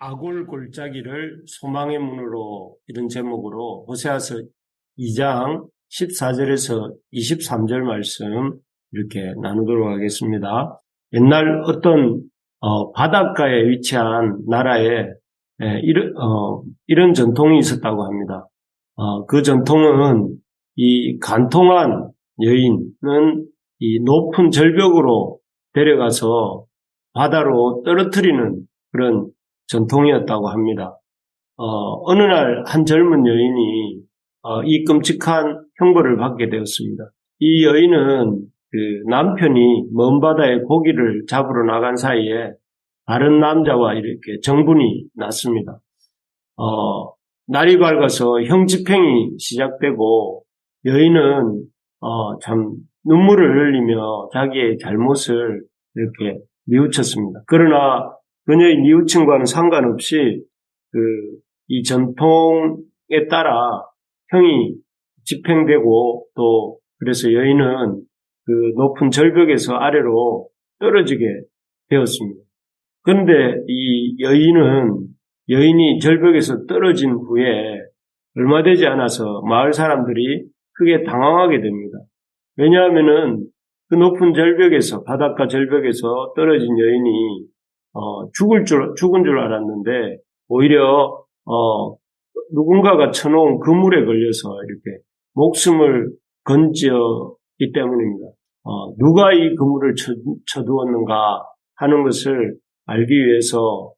아골 골짜기를 소망의 문으로 이런 제목으로 호세아서 2장 14절에서 23절 말씀 이렇게 나누도록 하겠습니다. 옛날 어떤 바닷가에 위치한 나라에 이런 전통이 있었다고 합니다. 그 전통은 이 간통한 여인은 이 높은 절벽으로 데려가서 바다로 떨어뜨리는 그런 전통이었다고 합니다. 어느 날 한 젊은 여인이 이 끔찍한 형벌을 받게 되었습니다. 이 여인은 그 남편이 먼 바다에 고기를 잡으러 나간 사이에 다른 남자와 이렇게 정분이 났습니다. 날이 밝아서 형집행이 시작되고 여인은 참 눈물을 흘리며 자기의 잘못을 이렇게 뉘우쳤습니다. 그러나 그녀의 뉘우침과는 상관없이 이 전통에 따라 형이 집행되고 또 그래서 여인은 그 높은 절벽에서 아래로 떨어지게 되었습니다. 그런데 이 여인이 절벽에서 떨어진 후에 얼마 되지 않아서 마을 사람들이 크게 당황하게 됩니다. 왜냐하면은 그 높은 절벽에서 바닷가 절벽에서 떨어진 여인이 죽은 줄 알았는데 오히려 누군가가 쳐놓은 그물에 걸려서 이렇게 목숨을 건졌기 때문입니다. 누가 이 그물을 쳐두었는가 하는 것을 알기 위해서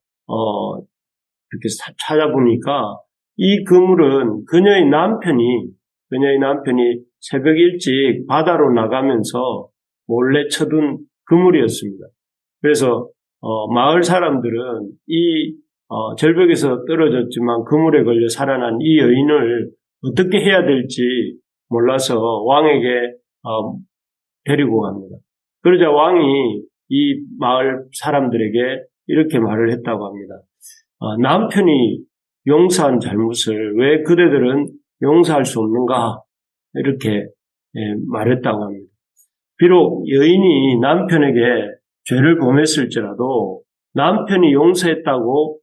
이렇게 찾아보니까 이 그물은 그녀의 남편이 새벽 일찍 바다로 나가면서 몰래 쳐둔 그물이었습니다. 그래서 마을 사람들은 이 절벽에서 떨어졌지만 그물에 걸려 살아난 이 여인을 어떻게 해야 될지 몰라서 왕에게 데리고 갑니다. 그러자 왕이 이 마을 사람들에게 이렇게 말을 했다고 합니다. 남편이 용서한 잘못을 왜 그대들은 용서할 수 없는가? 이렇게 말했다고 합니다. 비록 여인이 남편에게 죄를 범했을지라도 남편이 용서했다고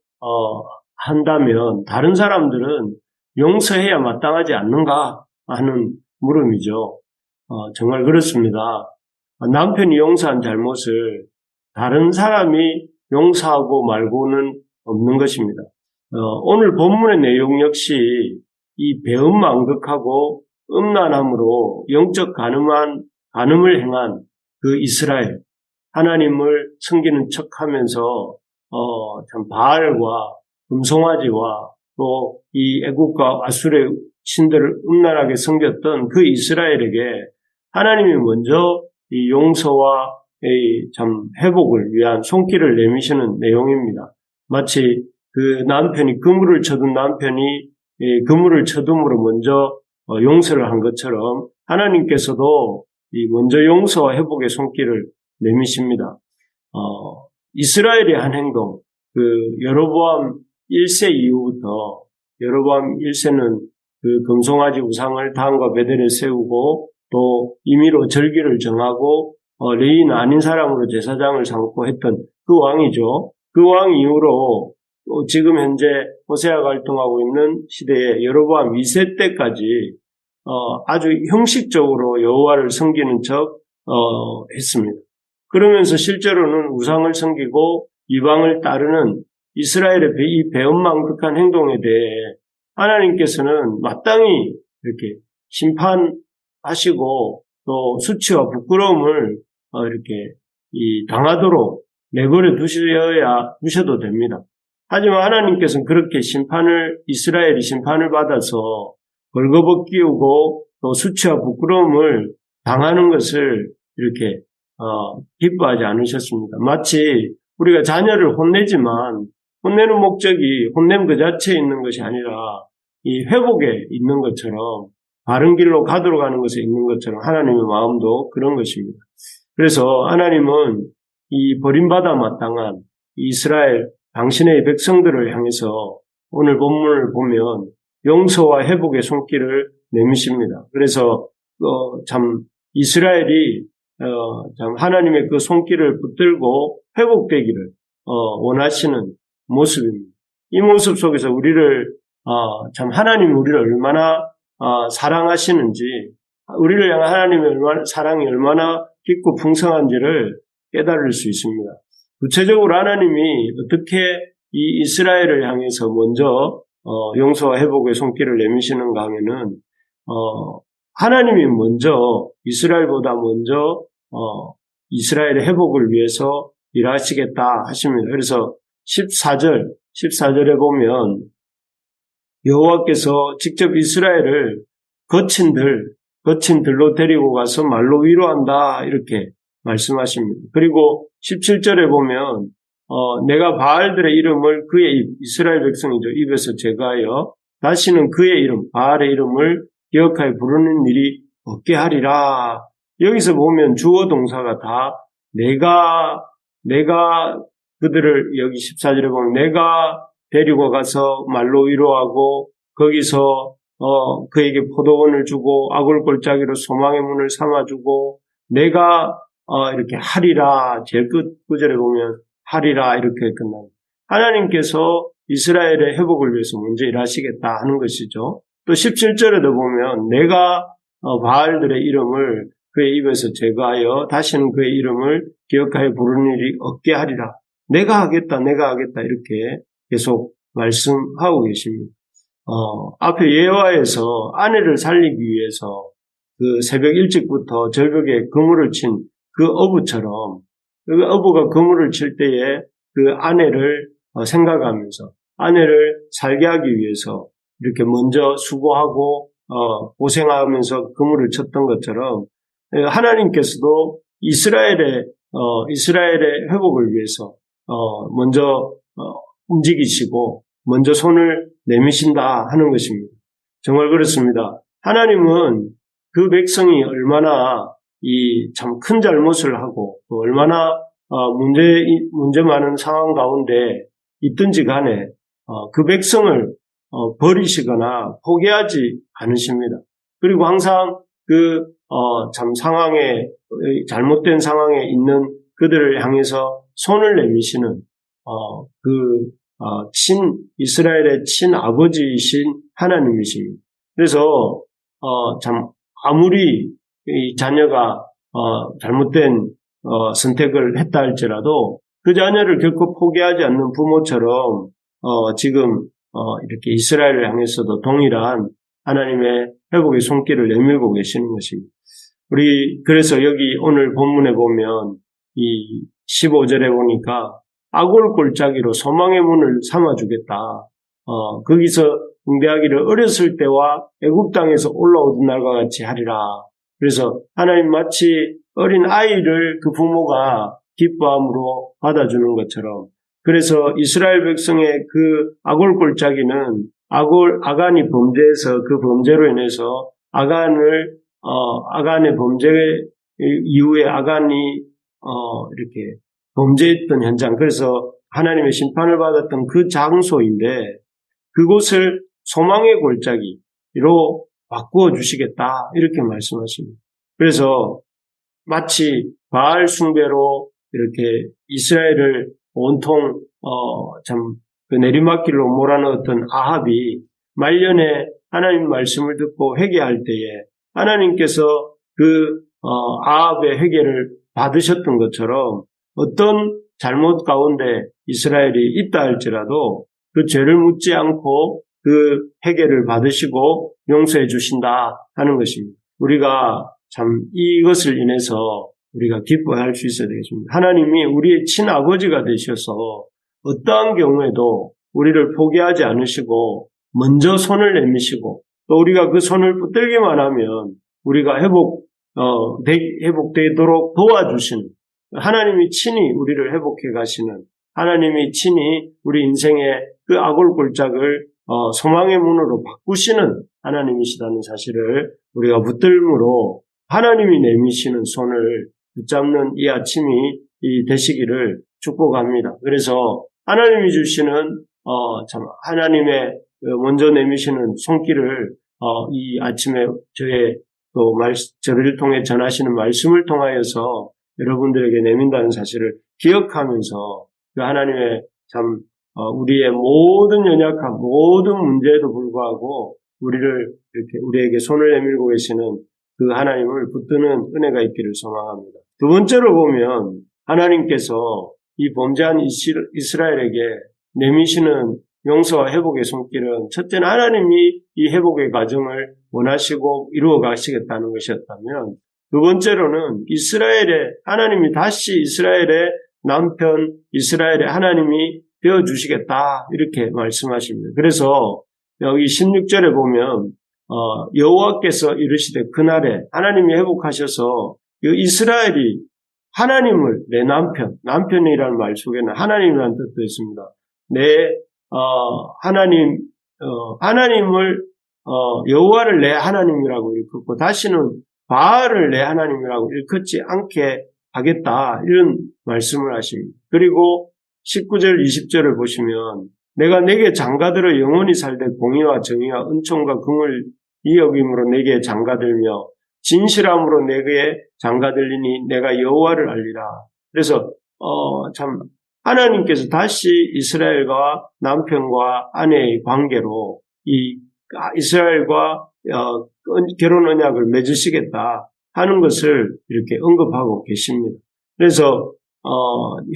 한다면 다른 사람들은 용서해야 마땅하지 않는가 하는 물음이죠. 정말 그렇습니다. 남편이 용서한 잘못을 다른 사람이 용서하고 말고는 없는 것입니다. 오늘 본문의 내용 역시 이 배은망덕하고 음란함으로 영적 간음을 행한 그 이스라엘, 하나님을 섬기는 척하면서 참 바알과 금송아지와 또 이 애국과 아수르의 신들을 음란하게 섬겼던 그 이스라엘에게 하나님이 먼저 이 용서와 참 회복을 위한 손길을 내미시는 내용입니다. 마치 그 남편이 그물을 쳐둔 남편이 그물을 쳐둠으로 먼저 용서를 한 것처럼 하나님께서도 먼저 용서와 회복의 손길을 내미십니다. 이스라엘의 한 행동, 여로보암 1세 이후부터 여로보암 1세는 그 금송아지 우상을 단과 베델에 세우고 또 임의로 절기를 정하고 레위인 아닌 사람으로 제사장을 삼고 했던 그 왕이죠. 그 왕 이후로 또 지금 현재 호세아가 활동하고 있는 시대에 여로보암 2세 때까지 아주 형식적으로 여호와를 섬기는 척 했습니다. 그러면서 실제로는 우상을 섬기고 이방을 따르는 이스라엘의 이 배은망덕한 행동에 대해 하나님께서는 마땅히 이렇게 심판하시고 또 수치와 부끄러움을 이렇게 당하도록 내버려 두셔도 됩니다. 하지만 하나님께서는 그렇게 이스라엘이 심판을 받아서 벌거벗기우고 또 수치와 부끄러움을 당하는 것을 이렇게 기뻐하지 않으셨습니다. 마치 우리가 자녀를 혼내지만 혼내는 목적이 혼냄 그 자체에 있는 것이 아니라 이 회복에 있는 것처럼 바른 길로 가도록 하는 것에 있는 것처럼 하나님의 마음도 그런 것입니다. 그래서 하나님은 이 버림받아 마땅한 이스라엘 당신의 백성들을 향해서 오늘 본문을 보면 용서와 회복의 손길을 내미십니다. 그래서 참 이스라엘이 참 하나님의 그 손길을 붙들고 회복되기를 원하시는 모습입니다. 이 모습 속에서 우리를 참 하나님이 우리를 얼마나 사랑하시는지, 우리를 향한 하나님의 사랑이 얼마나 깊고 풍성한지를 깨달을 수 있습니다. 구체적으로 하나님이 어떻게 이 이스라엘을 향해서 먼저 용서와 회복의 손길을 내미시는가 하면은 하나님이 먼저 이스라엘보다 먼저 이스라엘의 회복을 위해서 일하시겠다 하십니다. 그래서 14절에 보면 여호와께서 직접 이스라엘을 거친 들로 데리고 가서 말로 위로한다 이렇게 말씀하십니다. 그리고 17절에 보면 내가 바알들의 이름을 그의 이스라엘 백성이죠. 입에서 제거하여 다시는 그의 이름 바알의 이름을 기억하여 부르는 일이 없게 하리라. 여기서 보면 주어 동사가 다 내가 그들을 여기 14절에 보면 내가 데리고 가서 말로 위로하고 거기서 그에게 포도원을 주고 아골골짜기로 소망의 문을 삼아주고 내가 이렇게 하리라. 제일 끝 구절에 보면 하리라 이렇게 끝납니다. 하나님께서 이스라엘의 회복을 위해서 먼저 일하시겠다 하는 것이죠. 또 17절에도 보면 내가 바알들의 이름을 그의 입에서 제거하여 다시는 그의 이름을 기억하여 부르는 일이 없게 하리라. 내가 하겠다 이렇게 계속 말씀하고 계십니다. 앞에 예화에서 아내를 살리기 위해서 그 새벽 일찍부터 절벽에 그물을 친 그 어부처럼 그 어부가 그물을 칠 때에 그 아내를 생각하면서 아내를 살게 하기 위해서 이렇게 먼저 수고하고 고생하면서 그물을 쳤던 것처럼 하나님께서도 이스라엘의 회복을 위해서 먼저 움직이시고 먼저 손을 내미신다 하는 것입니다. 정말 그렇습니다. 하나님은 그 백성이 얼마나 이 참 큰 잘못을 하고 또 얼마나 문제 많은 상황 가운데 있든지 간에 그 백성을 버리시거나 포기하지 않으십니다. 그리고 항상 그 참 상황에 잘못된 상황에 있는 그들을 향해서 손을 내미시는 이스라엘의 친아버지이신 하나님이십니다. 그래서 참 아무리 이 자녀가 잘못된 선택을 했다 할지라도 그 자녀를 결코 포기하지 않는 부모처럼 지금 이렇게 이스라엘을 향해서도 동일한 하나님의 회복의 손길을 내밀고 계시는 것입니다. 그래서 여기 오늘 본문에 보면 이 15절에 보니까 아골골짜기로 소망의 문을 삼아주겠다. 거기서 응대하기를 어렸을 때와 애굽 땅에서 올라오던 날과 같이 하리라. 그래서 하나님 마치 어린 아이를 그 부모가 기뻐함으로 받아주는 것처럼 그래서 이스라엘 백성의 그 아골골짜기는 아간이 범죄해서 그 범죄로 인해서 아간의 범죄 이후에 아간이 이렇게 범죄했던 현장, 그래서 하나님의 심판을 받았던 그 장소인데 그곳을 소망의 골짜기로 바꾸어 주시겠다 이렇게 말씀하십니다. 그래서 마치 바알 숭배로 이렇게 이스라엘을 온통 그 내리막길로 몰아넣었던 아합이 말년에 하나님 말씀을 듣고 회개할 때에 하나님께서 그 아합의 회개를 받으셨던 것처럼 어떤 잘못 가운데 이스라엘이 있다 할지라도 그 죄를 묻지 않고 그 회개를 받으시고 용서해 주신다 하는 것입니다. 우리가 참 이것을 인해서 우리가 기뻐할 수 있어야 되겠습니다. 하나님이 우리의 친아버지가 되셔서 어떠한 경우에도 우리를 포기하지 않으시고 먼저 손을 내미시고 또 우리가 그 손을 붙들기만 하면 우리가 회복되도록 도와주시는 하나님이 친히 우리를 회복해 가시는 하나님이 친히 우리 인생의 그 아골골짝을 소망의 문으로 바꾸시는 하나님이시다는 사실을 우리가 붙들므로 하나님이 내미시는 손을 붙잡는 이 아침이 되시기를 축복합니다. 그래서 하나님이 주시는 참 하나님의 먼저 내미시는 손길을 이 아침에 저를 통해 전하시는 말씀을 통하여서 여러분들에게 내민다는 사실을 기억하면서 그 하나님의 참 우리의 모든 연약함, 모든 문제에도 불구하고 우리에게 손을 내밀고 계시는 그 하나님을 붙드는 은혜가 있기를 소망합니다. 두 번째로 보면 하나님께서 이 범죄한 이스라엘에게 내미시는 용서와 회복의 손길은 첫째는 하나님이 이 회복의 과정을 원하시고 이루어 가시겠다는 것이었다면 두 번째로는 하나님이 다시 이스라엘의 남편, 이스라엘의 하나님이 되어주시겠다 이렇게 말씀하십니다. 그래서 여기 16절에 보면 여호와께서 이르시되 그날에 하나님이 회복하셔서 이스라엘이 하나님을 내 남편이라는 말 속에는 하나님이라는 뜻도 있습니다. 하나님을 여호와를 내 하나님이라고 일컫고 다시는 바알을 내 하나님이라고 일컫지 않게 하겠다 이런 말씀을 하십니다. 그리고 19절 20절을 보시면 내가 내게 장가들어 영원히 살되 공의와 정의와 은총과 긍을 이여김으로 내게 장가들며 진실함으로 내게 장가들리니 내가 여호와를 알리라. 그래서 참 하나님께서 다시 이스라엘과 남편과 아내의 관계로 이 이스라엘과 결혼 언약을 맺으시겠다 하는 것을 이렇게 언급하고 계십니다. 그래서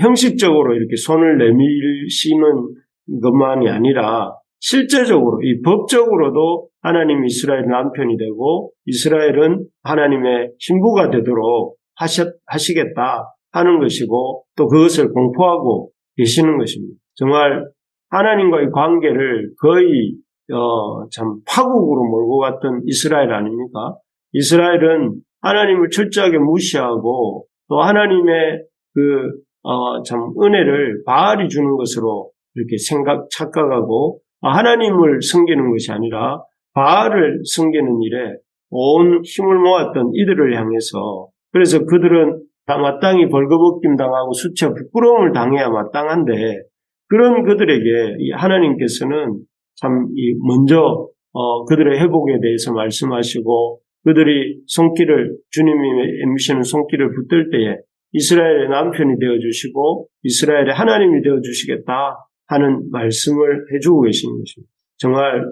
형식적으로 이렇게 손을 내밀시는 것만이 아니라 실제적으로 이 법적으로도 하나님이 이스라엘 남편이 되고 이스라엘은 하나님의 신부가 되도록 하시겠다 하는 것이고 또 그것을 공포하고 계시는 것입니다. 정말 하나님과의 관계를 거의 참 파국으로 몰고 갔던 이스라엘 아닙니까? 이스라엘은 하나님을 철저하게 무시하고 또 하나님의 참 은혜를 바알이 주는 것으로 이렇게 착각하고 하나님을 섬기는 것이 아니라 바알을 섬기는 일에 온 힘을 모았던 이들을 향해서 그래서 그들은 다 마땅히 벌거벗김 당하고 수치와 부끄러움을 당해야 마땅한데 그런 그들에게 하나님께서는 참 먼저 그들의 회복에 대해서 말씀하시고 그들이 주님이 애미시는 손길을 붙들 때에 이스라엘의 남편이 되어주시고 이스라엘의 하나님이 되어주시겠다 하는 말씀을 해주고 계시는 것입니다. 정말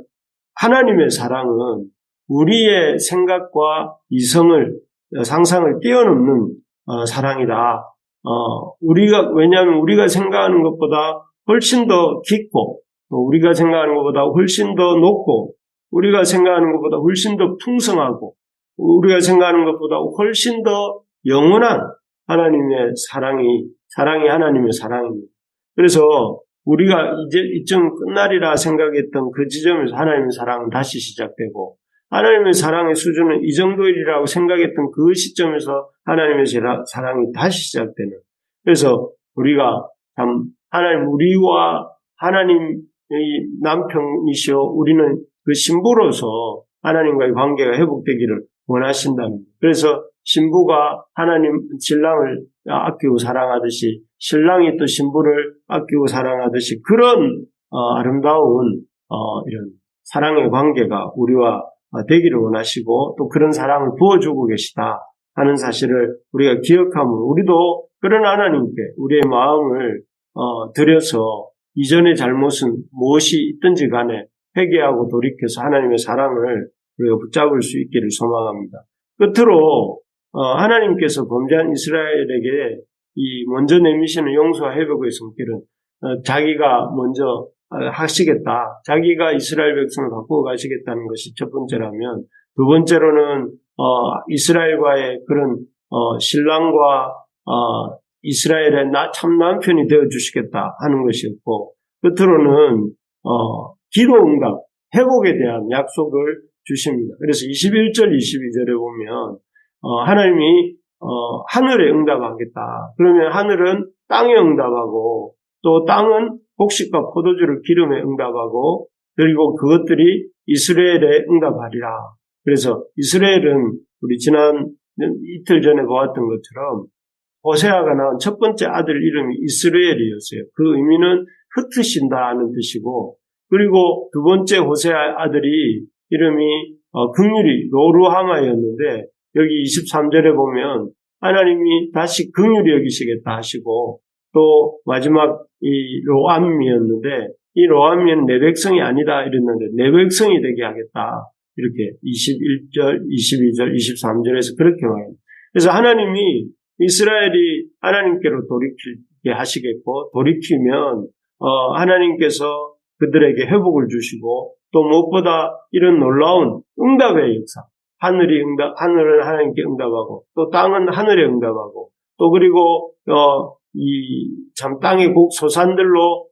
하나님의 사랑은 우리의 생각과 상상을 뛰어넘는 사랑이다. 왜냐하면 우리가 생각하는 것보다 훨씬 더 깊고 또 우리가 생각하는 것보다 훨씬 더 높고 우리가 생각하는 것보다 훨씬 더 풍성하고 우리가 생각하는 것보다 훨씬 더 영원한 하나님의 사랑이 하나님의 사랑입니다. 그래서 우리가 이제 이쯤 끝날이라 생각했던 그 지점에서 하나님의 사랑은 다시 시작되고 하나님의 사랑의 수준은 이 정도이라고 생각했던 그 시점에서 하나님의 사랑이 다시 시작되는 그래서 우리가 참 우리와 하나님의 남편이시여 우리는 그 신부로서 하나님과의 관계가 회복되기를 원하신다는 그래서 신부가 신랑을 아끼고 사랑하듯이 신랑이 또 신부를 아끼고 사랑하듯이 그런 아름다운 이런 사랑의 관계가 우리와 되기를 원하시고 또 그런 사랑을 부어주고 계시다 하는 사실을 우리가 기억하므로 우리도 그런 하나님께 우리의 마음을 들여서 이전의 잘못은 무엇이 있든지 간에 회개하고 돌이켜서 하나님의 사랑을 우리가 붙잡을 수 있기를 소망합니다. 끝으로 하나님께서 범죄한 이스라엘에게 이 먼저 내미시는 용서와 회복의 손길은 자기가 먼저 하시겠다. 자기가 이스라엘 백성을 바꾸어 가시겠다는 것이 첫 번째라면 두 번째로는 이스라엘과의 그런 신랑과 이스라엘의 참 남편이 되어주시겠다 하는 것이었고 끝으로는 기도 응답, 회복에 대한 약속을 주십니다. 그래서 21절, 22절에 보면 하나님이 하늘에 응답하겠다. 그러면 하늘은 땅에 응답하고 또 땅은 곡식과 포도주를 기름에 응답하고 그리고 그것들이 이스라엘에 응답하리라. 그래서 이스라엘은 우리 지난 이틀 전에 보았던 것처럼 호세아가 낳은 첫 번째 아들 이름이 이스라엘이었어요. 그 의미는 흩으신다는 뜻이고 그리고 두 번째 호세아 아들이 이름이 긍휼이 로루하마였는데 여기 23절에 보면 하나님이 다시 긍휼히 여기시겠다 하시고 또 마지막 이 로암미였는데 이 로암미는 내 백성이 아니다 이랬는데 내 백성이 되게 하겠다. 이렇게 21절, 22절, 23절에서 그렇게 말합니다. 그래서 하나님이 이스라엘이 하나님께로 돌이키게 하시겠고 돌이키면 하나님께서 그들에게 회복을 주시고 또 무엇보다 이런 놀라운 응답의 역사 하늘은 하나님께 응답하고 또 땅은 하늘에 응답하고 또 그리고 이 참 땅의 곡소산들로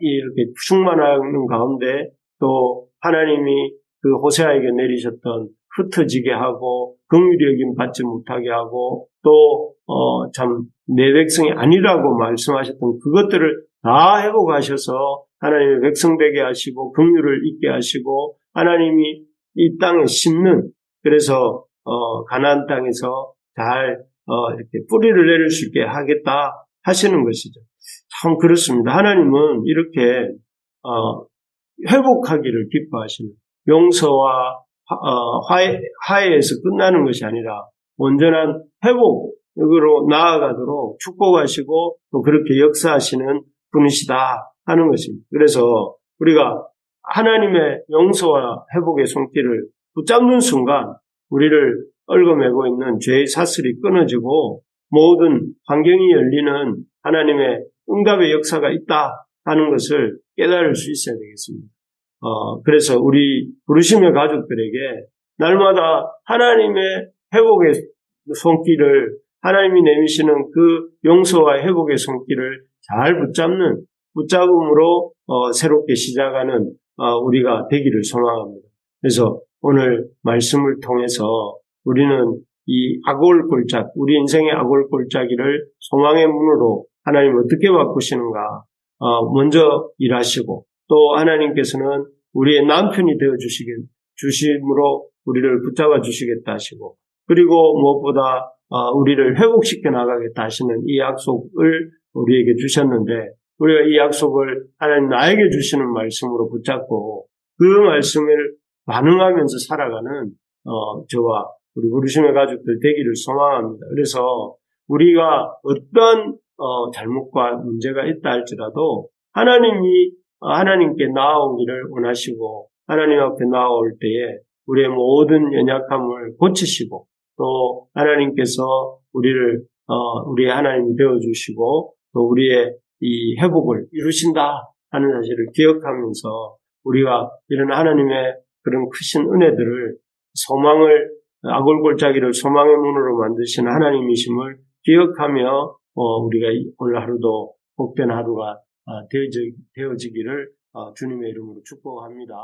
이렇게 충만하는 가운데 또 하나님이 그 호세아에게 내리셨던 흩어지게 하고 긍휼히 여김 받지 못하게 하고 또 참 내 백성이 아니라고 말씀하셨던 그것들을 다 회복하셔서 하나님의 백성 되게 하시고 긍휼을 있게 하시고 하나님이 이 땅에 심는 그래서 가나안 땅에서 잘 이렇게 뿌리를 내릴 수 있게 하겠다 하시는 것이죠. 참 그렇습니다. 하나님은 이렇게 회복하기를 기뻐하시는 용서와 화해에서 끝나는 것이 아니라 온전한 회복으로 나아가도록 축복하시고 또 그렇게 역사하시는 분이시다 하는 것입니다. 그래서 우리가 하나님의 용서와 회복의 손길을 붙잡는 순간 우리를 얽어매고 있는 죄의 사슬이 끊어지고 모든 환경이 열리는 하나님의 응답의 역사가 있다 하는 것을 깨달을 수 있어야 되겠습니다. 그래서 우리 부르심의 가족들에게 날마다 하나님의 회복의 손길을 하나님이 내미시는 그 용서와 회복의 손길을 잘 붙잡음으로 새롭게 시작하는 우리가 되기를 소망합니다. 그래서 오늘 말씀을 통해서 우리는 이 악올골짝, 우리 인생의 악올골짜기를 소망의 문으로 하나님 어떻게 바꾸시는가 먼저 일하시고 또 하나님께서는 우리의 남편이 되어 주심으로 우리를 붙잡아 주시겠다 하시고 그리고 무엇보다 우리를 회복시켜 나가겠다 하시는 이 약속을 우리에게 주셨는데 우리가 이 약속을 하나님 나에게 주시는 말씀으로 붙잡고 그 말씀을 반응하면서 살아가는 저와 우리 부르심의 가족들 되기를 소망합니다. 그래서 우리가 어떤 잘못과 문제가 있다 할지라도 하나님이 하나님께 나아오기를 원하시고 하나님 앞에 나아올 때에 우리의 모든 연약함을 고치시고 또 하나님께서 우리의 하나님이 되어주시고 또 우리의 이 회복을 이루신다 하는 사실을 기억하면서 우리가 이런 하나님의 그런 크신 은혜들을 악올골짜기를 소망의 문으로 만드시는 하나님이심을 기억하며 우리가 오늘 하루도 복된 하루가 되어지기를 주님의 이름으로 축복합니다.